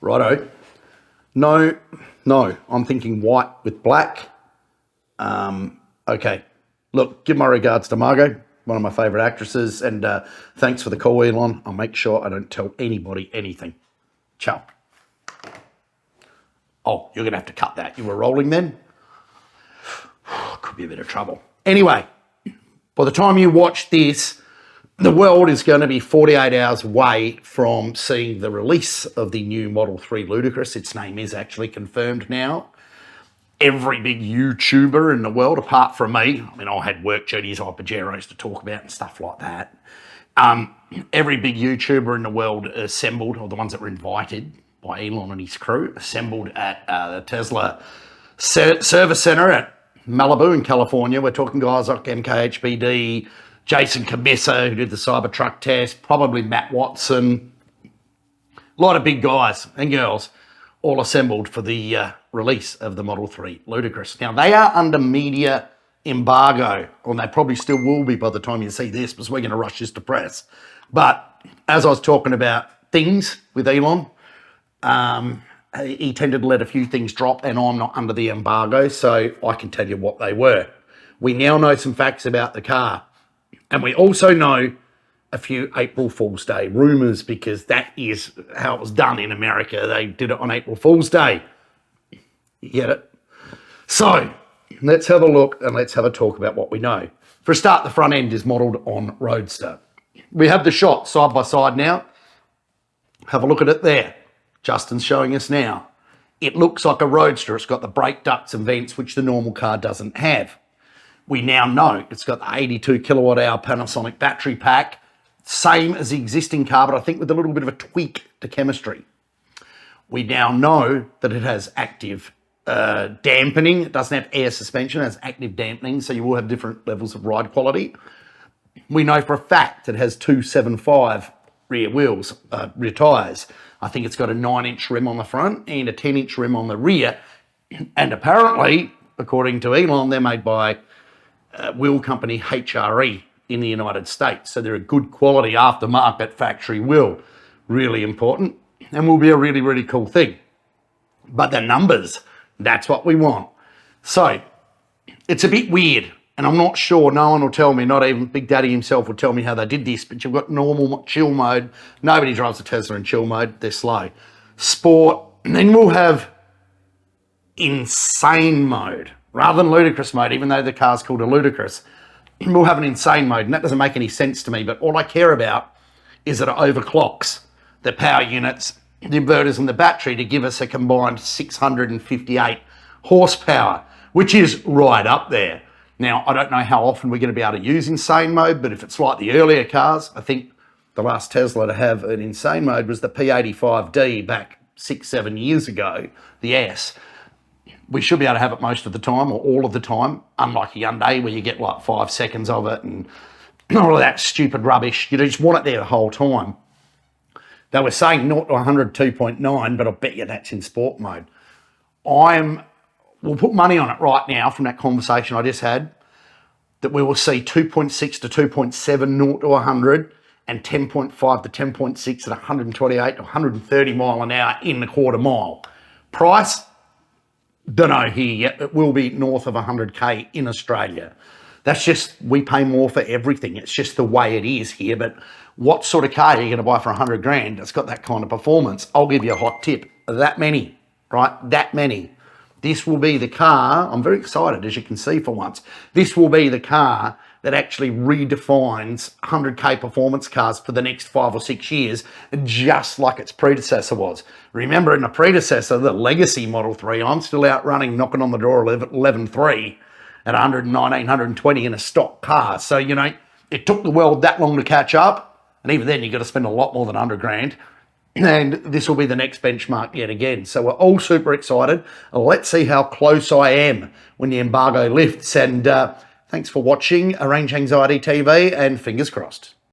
Righto. No, I'm thinking white with black. Okay. Look, give my regards to Margot, one of my favourite actresses, and thanks for the call, Elon. I'll make sure I don't tell anybody anything. Ciao. Oh, you're going to have to cut that. You were rolling then? Could be a bit of trouble. Anyway, by the time you watch this, the world is going to be 48 hours away from seeing the release of the new Model 3 Ludicrous. Its name is actually confirmed now. Every big YouTuber in the world, apart from me, I mean, I had work duties, Hypergeros to talk about and stuff like that. Every big YouTuber in the world assembled, or the ones that were invited by Elon and his crew, assembled at the Tesla service center at Malibu in California. We're talking guys like MKHBD, Jason Cabessa, who did the Cybertruck test, probably Matt Watson. A lot of big guys and girls all assembled for the release of the Model 3 Ludicrous. Now, they are under media embargo, and they probably still will be by the time you see this, because we're going to rush this to press. But as I was talking about things with Elon, he tended to let a few things drop, and I'm not under the embargo, so I can tell you what they were. We now know some facts about the car, and we also know a few April Fool's Day rumours, because that is how it was done in America. They did it on April Fool's Day. You get it? So let's have a look and let's have a talk about what we know. For a start, the front end is modelled on Roadster. We have the shot side by side now. Have a look at it there. Justin's showing us now. It looks like a Roadster. It's got the brake ducts and vents, which the normal car doesn't have. We now know it's got the 82 kilowatt hour Panasonic battery pack, same as the existing car, but I think with a little bit of a tweak to chemistry. We now know that it has active dampening. It doesn't have air suspension, it has active dampening, so you will have different levels of ride quality. We know for a fact it has 275 rear wheels, rear tyres. I think it's got a 9-inch rim on the front and a 10-inch rim on the rear. And apparently, according to Elon, they're made by wheel company HRE in the United States. So they're a good quality aftermarket factory wheel. Really important, and will be a really, really cool thing. But the numbers, that's what we want. So it's a bit weird, and I'm not sure, no one will tell me, not even Big Daddy himself will tell me how they did this, but you've got normal chill mode. Nobody drives a Tesla in chill mode, they're slow. Sport, and then we'll have insane mode. Rather than ludicrous mode, even though the car's called a Ludicrous, we'll have an insane mode, and that doesn't make any sense to me, but all I care about is that it overclocks the power units, the inverters and the battery to give us a combined 658 horsepower, which is right up there. Now, I don't know how often we're going to be able to use insane mode, but if it's like the earlier cars, I think the last Tesla to have an insane mode was the P85D back 6-7 years ago, the S. We should be able to have it most of the time or all of the time, unlike a Hyundai where you get like 5 seconds of it and all of that stupid rubbish. You just want it there the whole time. They were saying 0 to 100 2.9, but I bet you that's in sport mode. We'll put money on it right now from that conversation I just had, that we will see 2.6 to 2.7 0 to 100 and 10.5 to 10.6 at 128 to 130 mile an hour in the quarter mile. Price, don't know here yet. It will be north of 100K in Australia. That's just, we pay more for everything. It's just the way it is here. But what sort of car are you going to buy for 100 grand that's got that kind of performance? I'll give you a hot tip. That many, right? That many. This will be the car, I'm very excited as you can see for once, this will be the car that actually redefines 100K performance cars for the next 5 or 6 years, just like its predecessor was. Remember, in the predecessor, the legacy Model 3, I'm still out running, knocking on the door 11.3 at 119, 120 in a stock car. So, you know, it took the world that long to catch up, and even then you've got to spend a lot more than 100 grand. And this will be the next benchmark yet again. So we're all super excited. Let's see how close I am when the embargo lifts. And thanks for watching Arrange Anxiety TV, and fingers crossed.